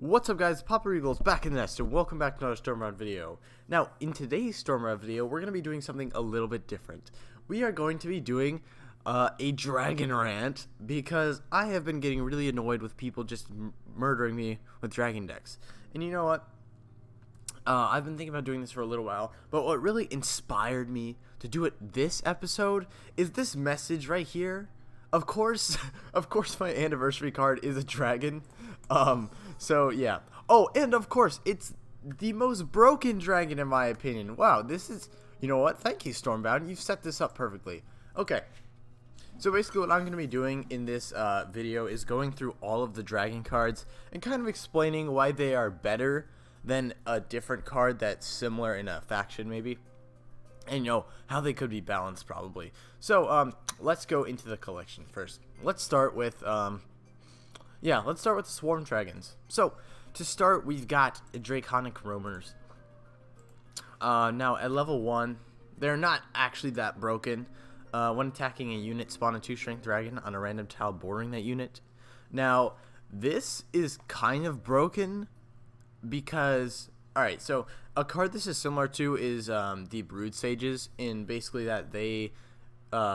What's up guys, Papa Eagle's back in the nest and welcome back to another Stormbound video. Now, in today's Stormbound video, we're going to be doing something a little bit different. We are going to be doing a dragon rant because I have been getting really annoyed with people just murdering me with dragon decks. And you know what? I've been thinking about doing this for a little while, but what really inspired me to do it this episode is this message right here. Of course, my anniversary card is a dragon. So yeah. Oh, and of course, it's the most broken dragon in my opinion. Wow, this is, you know what? Thank you, Stormbound. You've set this up perfectly. Okay. So basically what I'm going to be doing in this video is going through all of the dragon cards and kind of explaining why they are better than a different card that's similar in a faction maybe. And you know how they could be balanced probably. So let's go into the collection first. Let's start with the Swarm Dragons. So to start, we've got Draconic Roamers. Now at level 1, they're not actually that broken. When attacking a unit, spawn a 2 strength dragon on a random tile bordering that unit. Now this is kind of broken because, alright, so a card this is similar to is the Brood Sages, in basically that they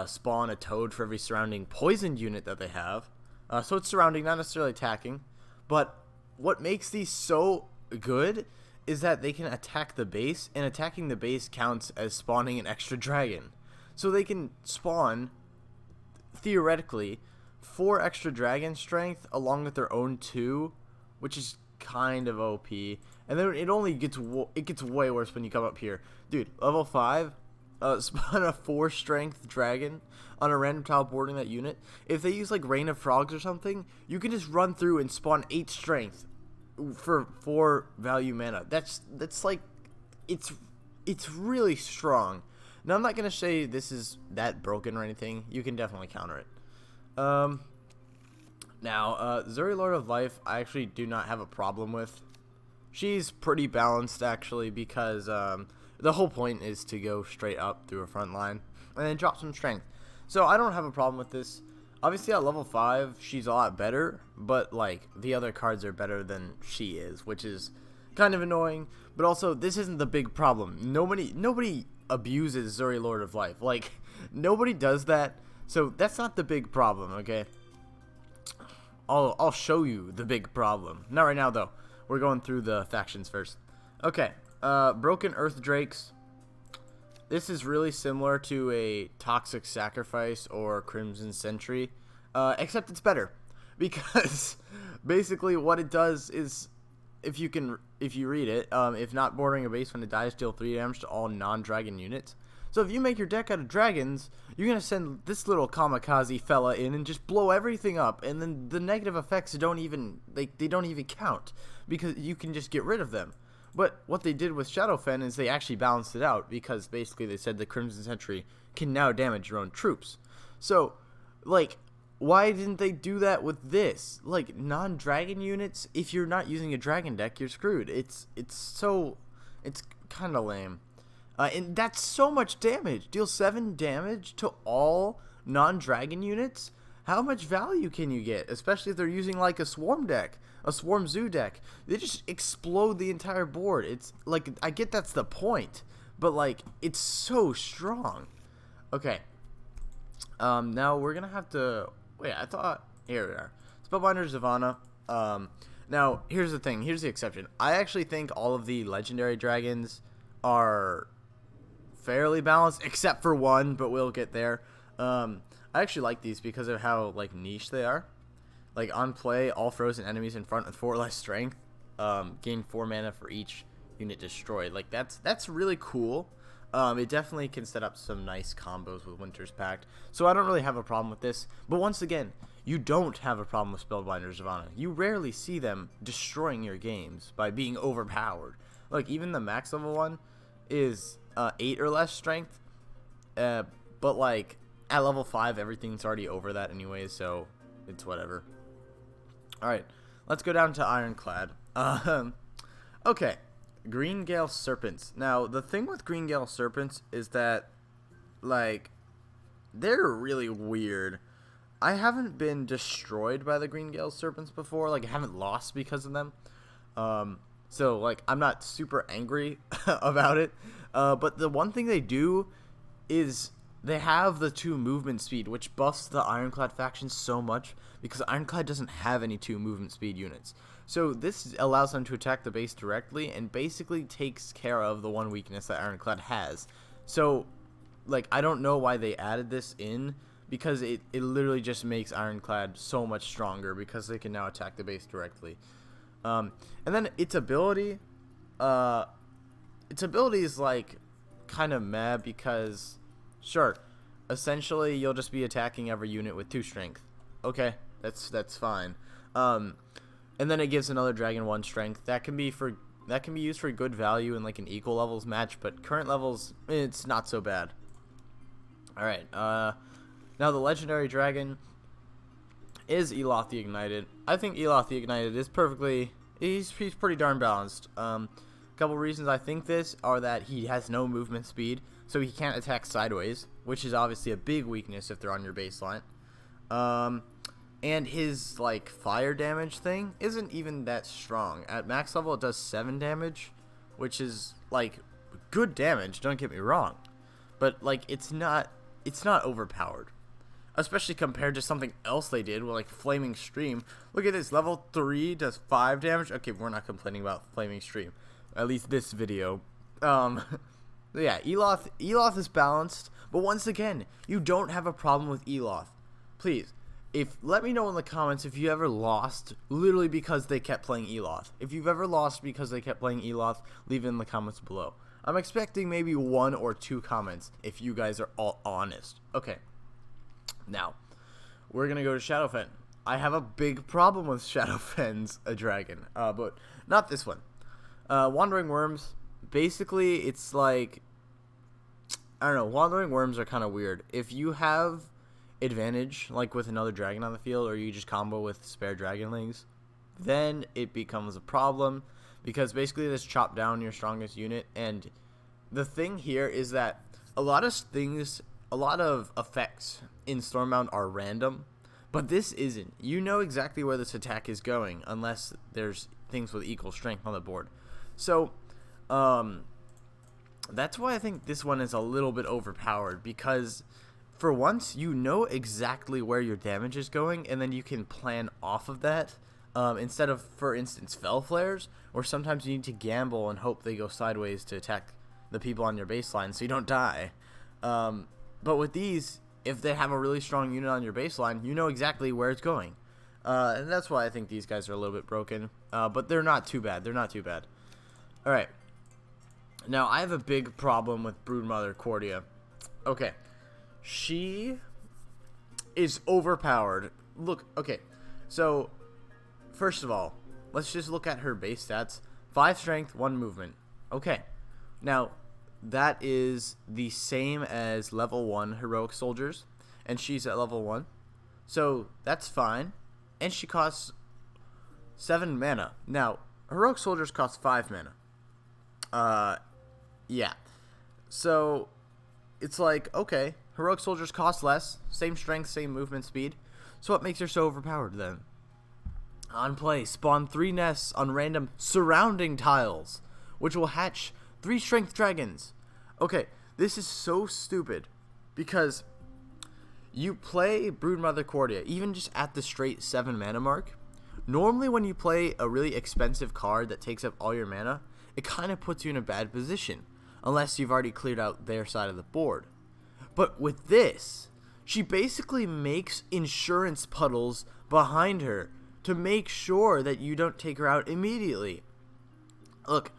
spawn a toad for every surrounding poisoned unit that they have. So it's surrounding, not necessarily attacking. But what makes these so good is that they can attack the base, and attacking the base counts as spawning an extra dragon. So they can spawn, theoretically, 4 extra dragon strength along with their own 2, which is kind of OP. And then it gets way worse when you come up here. Dude, level 5, spawn a 4 strength dragon on a random tile bordering that unit. If they use like Rain of Frogs or something, you can just run through and spawn 8 strength for 4 value mana. That's like, it's really strong. Now I'm not gonna say this is that broken or anything. You can definitely counter it. Now Zuri Lord of Life, I actually do not have a problem with. She's pretty balanced actually, because the whole point is to go straight up through a front line and then drop some strength. So I don't have a problem with this. Obviously at level 5 she's a lot better, but like the other cards are better than she is, which is kind of annoying. But also, this isn't the big problem. Nobody abuses Zuri Lord of Life. Like, nobody does that. So that's not the big problem, okay? I'll show you the big problem. Not right now though. We're going through the factions first. Okay. Broken Earth Drakes. This is really similar to a Toxic Sacrifice or Crimson Sentry, except it's better, because basically what it does is, if you read it, if not bordering a base when it dies, deal 3 damage to all non-dragon units. So if you make your deck out of dragons, you're gonna send this little kamikaze fella in and just blow everything up, and then the negative effects don't even count, because you can just get rid of them. But what they did with Shadowfen is they actually balanced it out, because basically they said the Crimson Sentry can now damage your own troops. So, like, why didn't they do that with this? Like, non-dragon units, if you're not using a dragon deck, you're screwed. It's kind of lame. And that's so much damage. Deal 7 damage to all non-dragon units? How much value can you get? Especially if they're using like a swarm deck, a swarm zoo deck. They just explode the entire board. It's like, I get that's the point, but like, it's so strong. Okay. Now we're gonna have to wait. I thought, here we are. Spellbinder Zavana. Now here's the thing. Here's the exception. I actually think all of the legendary dragons are fairly balanced, except for one, but we'll get there. I actually like these because of how like niche they are. Like, on play, all frozen enemies in front with 4 less strength gain 4 mana for each unit destroyed. Like, that's really cool. It definitely can set up some nice combos with Winter's Pact. So I don't really have a problem with this. But once again, you don't have a problem with Spellbinder Zavana. You rarely see them destroying your games by being overpowered. Like, even the max level one is 8 or less strength. But like, at level 5, everything's already over that anyways, so it's whatever. Alright, let's go down to Ironclad. Okay, Greengale Serpents. Now, the thing with Greengale Serpents is that, like, they're really weird. I haven't been destroyed by the Greengale Serpents before. Like, I haven't lost because of them. So like I'm not super angry about it. But the one thing they do is they have the 2 movement speed, which buffs the Ironclad faction so much because Ironclad doesn't have any 2 movement speed units. So this allows them to attack the base directly and basically takes care of the one weakness that Ironclad has. So like I don't know why they added this in, because it literally just makes Ironclad so much stronger because they can now attack the base directly. And then its ability is like kind of meh because sure, essentially you'll just be attacking every unit with 2 strength. Okay, that's fine. And then it gives another dragon 1 strength. That can be used for good value in like an equal levels match, but current levels it's not so bad. All right. Now the legendary dragon is Eloth the Ignited. I think Eloth the Ignited is he's pretty darn balanced. Couple reasons I think this are that he has no movement speed, so he can't attack sideways, which is obviously a big weakness if they're on your baseline. And his like fire damage thing isn't even that strong. At max level it does 7 damage, which is like good damage, don't get me wrong. But like it's not overpowered. Especially compared to something else they did with like Flaming Stream. Look at this, level 3 does 5 damage. Okay, we're not complaining about Flaming Stream. At least this video. Yeah, Eloth is balanced, but once again, you don't have a problem with Eloth. Please, let me know in the comments if you ever lost literally because they kept playing Eloth. If you've ever lost because they kept playing Eloth, leave it in the comments below. I'm expecting maybe 1 or 2 comments if you guys are all honest. Okay. Now, we're gonna go to Shadowfen. I have a big problem with Shadowfen's a dragon, but not this one. Wandering Worms, basically, it's like, I don't know, Wandering Worms are kind of weird. If you have advantage, like with another dragon on the field, or you just combo with spare dragonlings, then it becomes a problem, because basically this chop down your strongest unit, and the thing here is that a lot of effects in Stormbound are random, but this isn't. You know exactly where this attack is going, unless there's things with equal strength on the board. So, that's why I think this one is a little bit overpowered, because for once, you know exactly where your damage is going, and then you can plan off of that, instead of, for instance, Fell Flares, where sometimes you need to gamble and hope they go sideways to attack the people on your baseline so you don't die. But with these, if they have a really strong unit on your baseline, you know exactly where it's going. And that's why I think these guys are a little bit broken. But they're not too bad. Alright. Now, I have a big problem with Broodmother Cordia. Okay. She is overpowered. Look, okay. So, first of all, let's just look at her base stats. 5 strength, 1 movement. Okay. Now, that is the same as level 1 heroic soldiers, and she's at level 1, so that's fine. And she costs 7 mana. Now heroic soldiers cost 5 mana. Yeah, so it's like, okay, heroic soldiers cost less, same strength, same movement speed, so what makes her so overpowered then? On play, spawn 3 nests on random surrounding tiles, which will hatch 3 strength dragons. Okay, this is so stupid, because you play Broodmother Cordia, even just at the straight 7 mana mark. Normally when you play a really expensive card that takes up all your mana, it kind of puts you in a bad position, unless you've already cleared out their side of the board. But with this, she basically makes insurance puddles behind her to make sure that you don't take her out immediately. Look,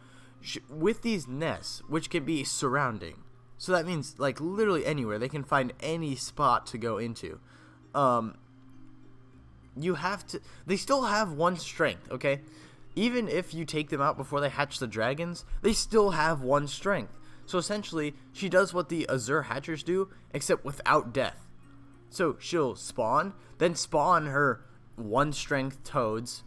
with these nests, which can be surrounding, so that means like literally anywhere, they can find any spot to go into. They still have 1 strength, okay? Even if you take them out before they hatch the dragons, they still have 1 strength. So essentially, she does what the Azure Hatchers do, except without death. So she'll spawn, then spawn her 1 strength toads,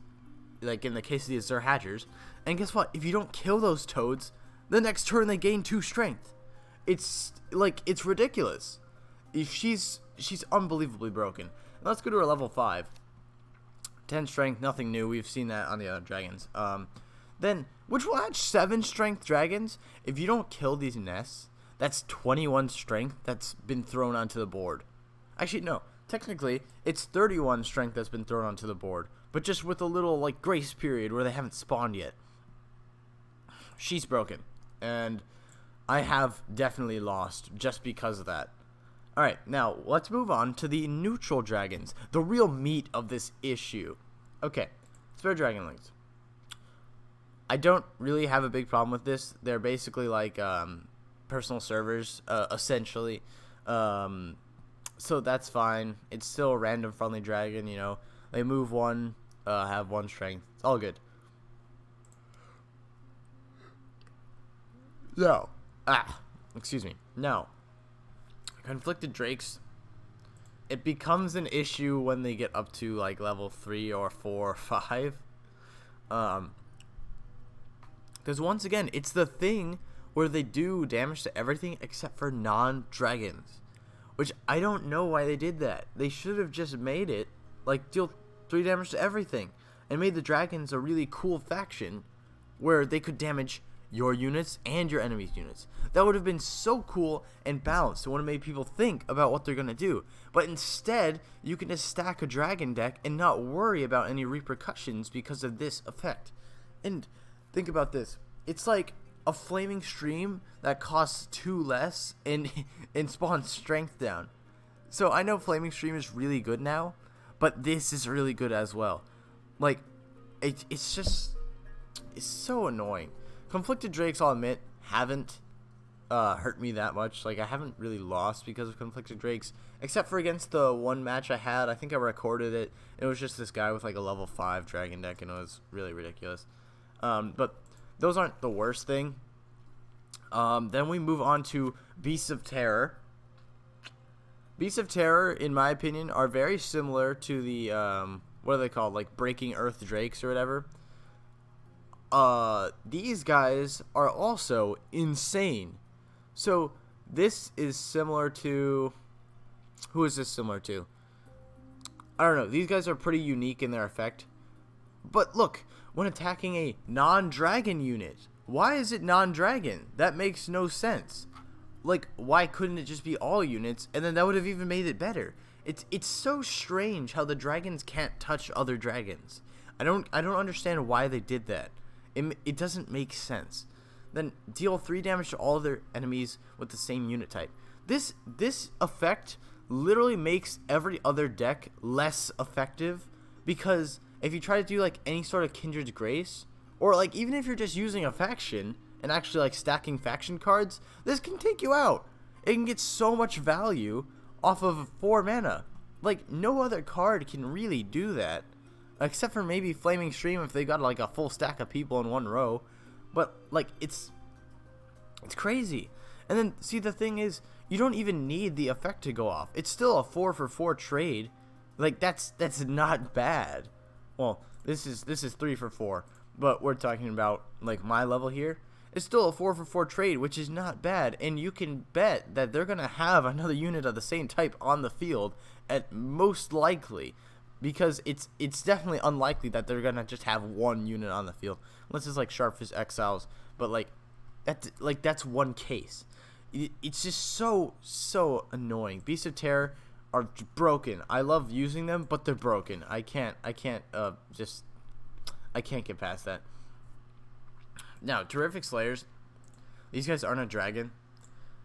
like in the case of the Azure Hatchers, and guess what? If you don't kill those toads, the next turn they gain 2 strength. It's like, it's ridiculous. If she's unbelievably broken. Let's go to her level 5. 10 strength, nothing new. We've seen that on the other dragons. then which will add 7 strength dragons. If you don't kill these nests, that's 21 strength that's been thrown onto the board. Actually, no. Technically, it's 31 strength that's been thrown onto the board, but just with a little like grace period where they haven't spawned yet. She's broken, and I have definitely lost just because of that. Alright, now let's move on to the neutral dragons, the real meat of this issue. Okay, Spare Dragonlings. I don't really have a big problem with this. They're basically like personal servers, essentially. So that's fine. It's still a random friendly dragon, you know. They move 1, have 1 strength. It's all good. No. Excuse me. No. Conflicted Drakes. It becomes an issue when they get up to like level 3 or 4 or 5. Because once again, it's the thing where they do damage to everything except for non-dragons. Which I don't know why they did that. They should have just made it like deal 3 damage to everything and made the dragons a really cool faction where they could damage your units and your enemy's units. That would have been so cool and balanced. It would have made people think about what they're going to do. But instead, you can just stack a dragon deck and not worry about any repercussions because of this effect. And think about this. It's like a flaming stream that costs 2 less and spawns strength down. So I know flaming stream is really good now, but this is really good as well. Like, it's so annoying. Conflicted Drakes, I'll admit, haven't hurt me that much. Like, I haven't really lost because of Conflicted Drakes, except for against the one match I had. I think I recorded it. It was just this guy with like a level 5 dragon deck, and it was really ridiculous. But those aren't the worst thing. Then we move on to Beasts of Terror. Beasts of Terror, in my opinion, are very similar to the, what are they called? Like Breaking Earth Drakes or whatever. These guys are also insane. So this is similar to, who is this similar to? I don't know. These guys are pretty unique in their effect. But look, when attacking a non-dragon unit, why is it non-dragon? That makes no sense. Like, why couldn't it just be all units, and then that would have even made it better? It's so strange how the dragons can't touch other dragons. I don't understand why they did that. It doesn't make sense. Then deal 3 damage to all other enemies with the same unit type. This effect literally makes every other deck less effective, because if you try to do like any sort of Kindred's Grace, or like even if you're just using a faction and actually like stacking faction cards, this can take you out. It can get so much value off of 4 mana. Like, no other card can really do that, except for maybe Flaming Stream if they got like a full stack of people in one row. But like, it's crazy. And then see, the thing is, you don't even need the effect to go off. It's still a 4-for-4 trade. Like, that's not bad. Well, this is 3-for-4, but we're talking about like my level here. It's still a 4-for-4 trade, which is not bad, and you can bet that they're gonna have another unit of the same type on the field at most likely, because it's definitely unlikely that they're gonna just have one unit on the field unless it's like Sharpfist Exiles. But like that's one case. It's just so annoying. Beasts of Terror are broken. I love using them, but they're broken. I can't get past that. Now, Terrific Slayers, these guys aren't a dragon,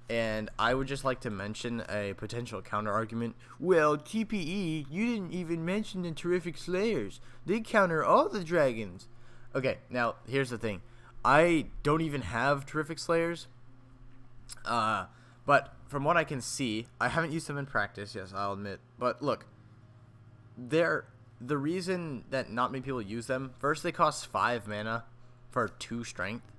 and I would just like to mention a potential counter argument. Well, TPE, you didn't even mention the Terrific Slayers. They counter all the dragons. Okay, now here's the thing. I don't even have Terrific Slayers, but from what I can see, I haven't used them in practice, yes, I'll admit. But look, the reason that not many people use them, first, they cost 5 mana for 2 strength.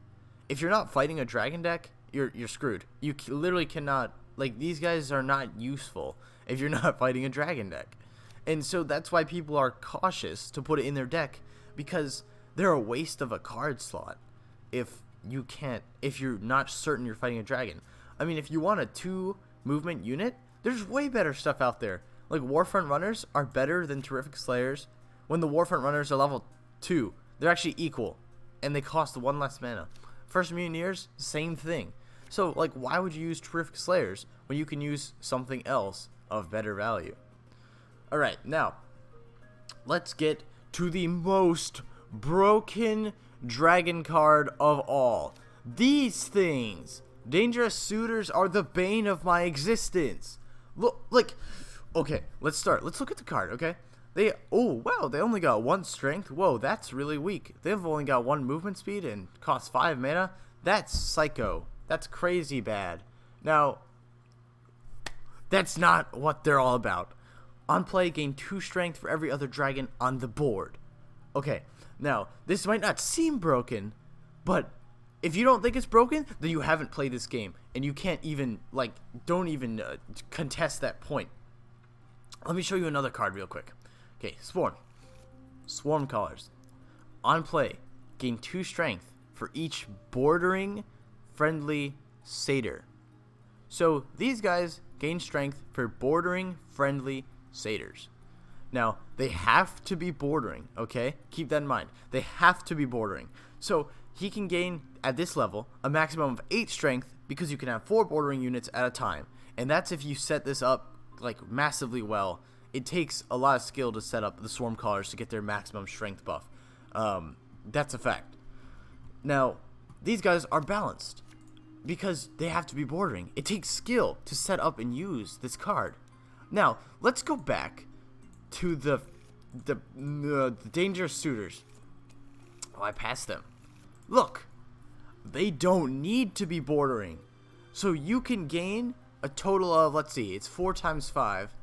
If you're not fighting a dragon deck, you're screwed. You literally cannot, like, these guys are not useful if you're not fighting a dragon deck. And so that's why people are cautious to put it in their deck, because they're a waste of a card slot if you're not certain you're fighting a dragon. I mean, if you want a 2 movement unit, there's way better stuff out there. Like, Warfront Runners are better than Terrific Slayers when the Warfront Runners are level 2. They're actually equal. and they cost 1 less mana. First Mutineers, same thing. So, like, why would you use Terrific Slayers when you can use something else of better value? Alright, now, let's get to the most broken dragon card of all. These things! Dangerous Suitors are the bane of my existence. Look, like, okay, let's start. Let's look at the card, okay? Oh, wow, they only got 1 strength. Whoa, that's really weak. They've only got 1 movement speed and cost 5 mana. That's psycho. That's crazy bad. Now, that's not what they're all about. On play, gain 2 strength for every other dragon on the board. Okay, now, this might not seem broken, but if you don't think it's broken, then you haven't played this game, and you can't even, like, don't even contest that point. Let me show you another card real quick. Okay, Swarm. Swarm Callers. On play, gain 2 strength for each bordering friendly satyr. So, these guys gain strength for bordering friendly satyrs. Now, they have to be bordering, okay? Keep that in mind. They have to be bordering. So, he can gain, at this level, a maximum of 8 strength because you can have 4 bordering units at a time. And that's if you set this up, like, massively well. It takes a lot of skill to set up the Swarm Callers to get their maximum strength buff. That's a fact. Now, these guys are balanced because they have to be bordering. It takes skill to set up and use this card. Now, let's go back to the Dangerous Suitors. Oh, I passed them. Look, they don't need to be bordering. So you can gain a total of, let's see, it's 4 times 5,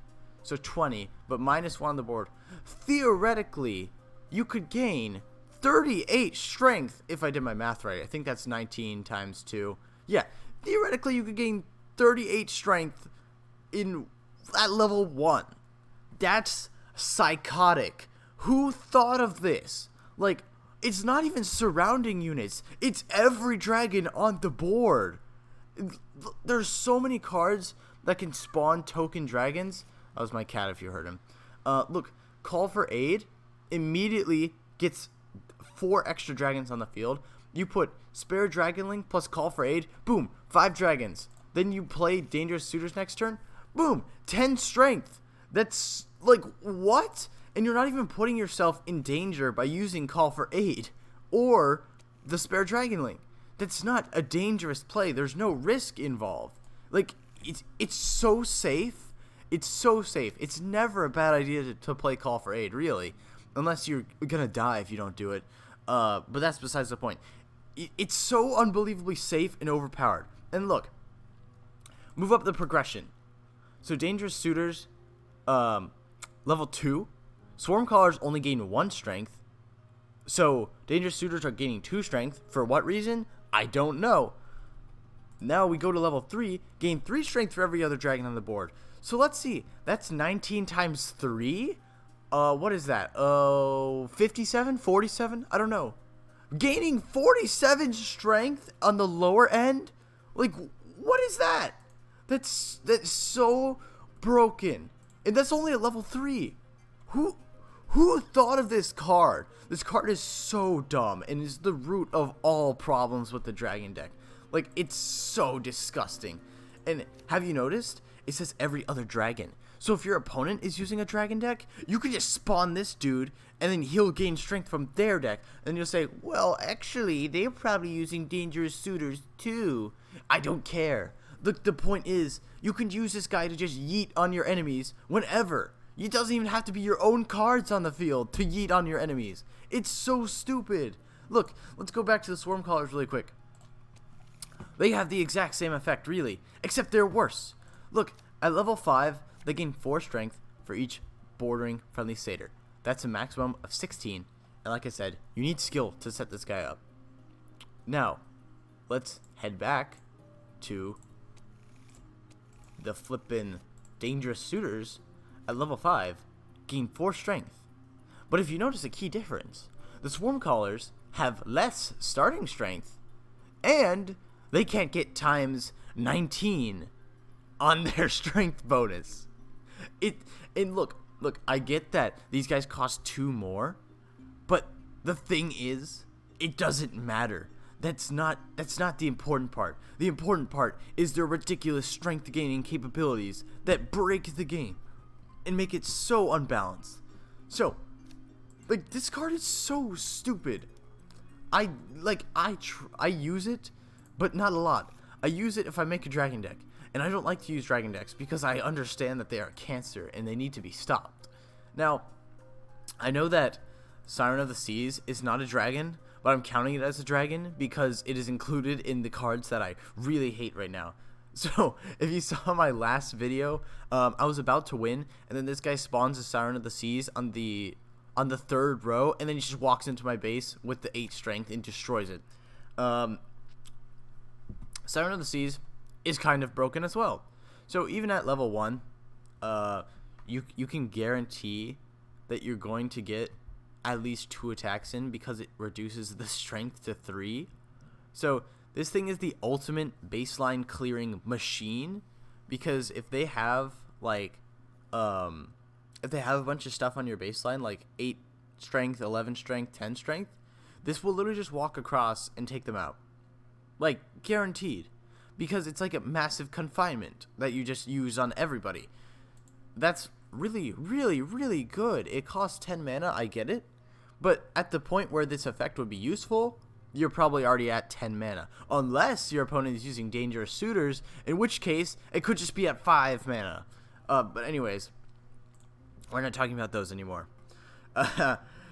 so 20, but minus 1 on the board. Theoretically, you could gain 38 strength, if I did my math right. I think that's 19 times 2. Yeah, theoretically, you could gain 38 strength at level 1. That's psychotic. Who thought of this? Like, it's not even surrounding units. It's every dragon on the board. There's so many cards that can spawn token dragons. That was my cat if you heard him. Look, Call for Aid immediately gets 4 extra dragons on the field. You put Spare Dragonling plus Call for Aid. Boom, 5 dragons. Then you play Dangerous Suitors next turn. Boom, 10 strength. That's, like, what? And you're not even putting yourself in danger by using Call for Aid or the Spare Dragonling. That's not a dangerous play. There's no risk involved. Like, it's so safe. It's so safe. It's never a bad idea to play Call for Aid, really. Unless you're gonna die if you don't do it. But that's besides the point. It's so unbelievably safe and overpowered. And look, move up the progression. So Dangerous Suitors, level 2. Swarm Callers only gain 1 strength. So Dangerous Suitors are gaining 2 strength. For what reason? I don't know. Now we go to level 3, gain 3 strength for every other dragon on the board. So let's see. That's 19 times 3? What is that? 57? 47? I don't know. Gaining 47 strength on the lower end? Like, what is that? That's so broken. And that's only at level 3. Who thought of this card? This card is so dumb and is the root of all problems with the dragon deck. Like, it's so disgusting. And have you noticed? It says every other dragon. So if your opponent is using a dragon deck, you can just spawn this dude, and then he'll gain strength from their deck. And you'll say, well, actually, they're probably using Dangerous Suitors too. I don't care. The point is, you can use this guy to just yeet on your enemies whenever. It doesn't even have to be your own cards on the field to yeet on your enemies. It's so stupid. Look, let's go back to the Swarm Callers really quick. They have the exact same effect, really, except they're worse. Look, at level 5, they gain 4 strength for each bordering friendly satyr. That's a maximum of 16, and like I said, you need skill to set this guy up. Now, let's head back to the flippin' Dangerous Suitors. At level 5, gain 4 strength. But if you notice a key difference, the Swarm Callers have less starting strength, and they can't get times 19 on their strength bonus. And look, I get that these guys cost 2 more, but the thing is, it doesn't matter. That's not the important part. The important part is their ridiculous strength gaining capabilities that break the game and make it so unbalanced. So, like, this card is so stupid. I use it, but not a lot. I use it if I make a dragon deck, and I don't like to use dragon decks because I understand that they are cancer and they need to be stopped. Now, I know that Siren of the Seas is not a dragon, but I'm counting it as a dragon because it is included in the cards that I really hate right now. So, if you saw my last video, I was about to win, and then this guy spawns a Siren of the Seas on the 3rd row, and then he just walks into my base with the 8 strength and destroys it. Siren of the Seas is kind of broken as well. So even at level 1, you can guarantee that you're going to get at least 2 attacks in because it reduces the strength to 3. So this thing is the ultimate baseline clearing machine, because if they have like if they have a bunch of stuff on your baseline, like 8 strength, 11 strength, 10 strength, this will literally just walk across and take them out. Like, guaranteed. Because it's like a massive confinement that you just use on everybody. That's really, really, really good. It costs 10 mana, I get it. But at the point where this effect would be useful, you're probably already at 10 mana. Unless your opponent is using dangerous suitors, in which case, it could just be at 5 mana. But anyways, we're not talking about those anymore.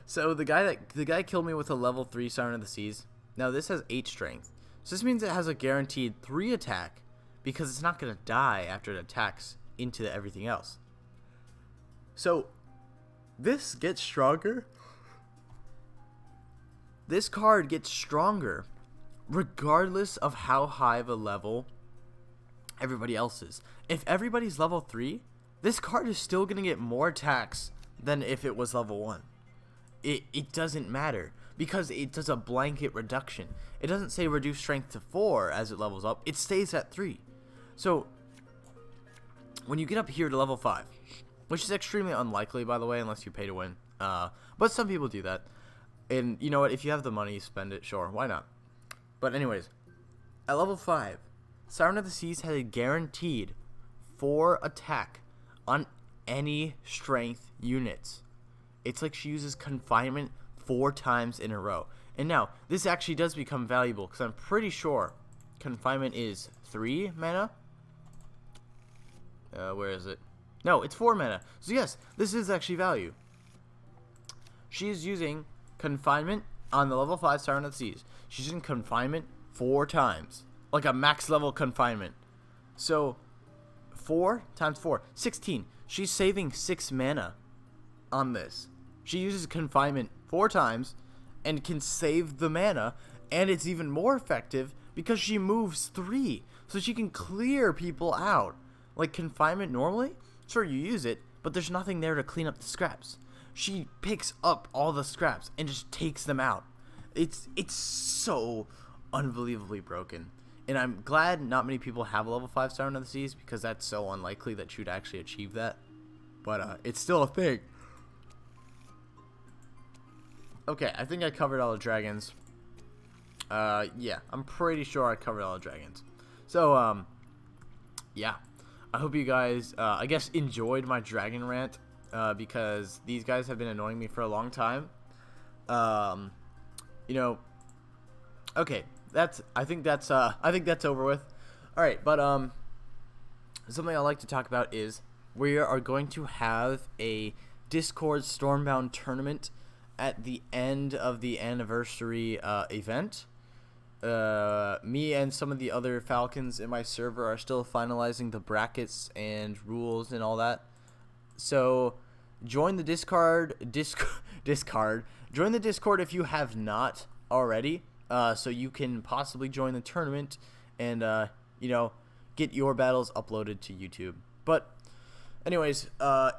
So the guy killed me with a level 3 Siren of the Seas. Now this has 8 strength. So this means it has a guaranteed 3 attack, because it's not going to die after it attacks into everything else. So this gets stronger. This card gets stronger regardless of how high of a level everybody else is. If everybody's level 3, this card is still going to get more attacks than if it was level 1. It doesn't matter, because it does a blanket reduction. It doesn't say reduce strength to 4 as it levels up. It stays at 3. So when you get up here to level 5, which is extremely unlikely, by the way, unless you pay to win. But some people do that. And you know what? If you have the money, spend it. Sure, why not? But anyways, at level 5, Siren of the Seas has a guaranteed 4 attack on any strength units. It's like she uses confinement 4 times in a row. And now, this actually does become valuable, because I'm pretty sure confinement is 3 mana. Where is it? No, it's 4 mana. So yes, this is actually value. She is using confinement on the level 5 Siren of the Seas. She's using confinement 4 times. Like a max level confinement. So 4 times 4, 16. She's saving 6 mana on this. She uses confinement 4 times and can save the mana, and it's even more effective because she moves 3, so she can clear people out. Like confinement normally, sure, you use it, but there's nothing there to clean up the scraps. She picks up all the scraps and just takes them out. It's so unbelievably broken. And I'm glad not many people have a level 5 Siren of the Seas, because that's so unlikely that you'd actually achieve that. But it's still a thing. Okay, I think I covered all the dragons. Yeah, I'm pretty sure I covered all the dragons. So, yeah. I hope you guys, I guess, enjoyed my dragon rant, because these guys have been annoying me for a long time. You know, okay, I think that's over with. All right, but something I like to talk about is we are going to have a Discord Stormbound tournament at the end of the anniversary event. Me and some of the other Falcons in my server are still finalizing the brackets and rules and all that. So join the Discord. Join the Discord if you have not already, so you can possibly join the tournament and you know, get your battles uploaded to YouTube. But anyways,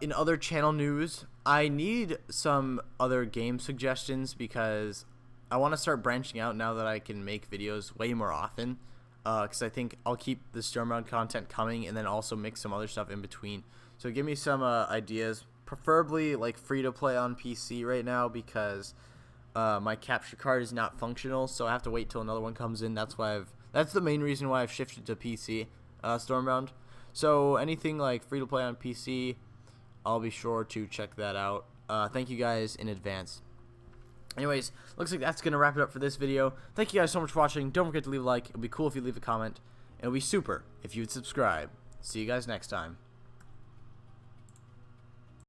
in other channel news, I need some other game suggestions, because I want to start branching out now that I can make videos way more often, because I think I'll keep the Stormbound content coming and then also mix some other stuff in between. So give me some ideas, preferably like free to play on PC right now, because my capture card is not functional, so I have to wait till another one comes in. That's the main reason why I've shifted to PC, Stormbound. So anything like free to play on PC, I'll be sure to check that out. Thank you guys in advance. Anyways, looks like that's gonna wrap it up for this video. Thank you guys so much for watching. Don't forget to leave a like. It'd be cool if you leave a comment. It'll be super if you would subscribe. See you guys next time.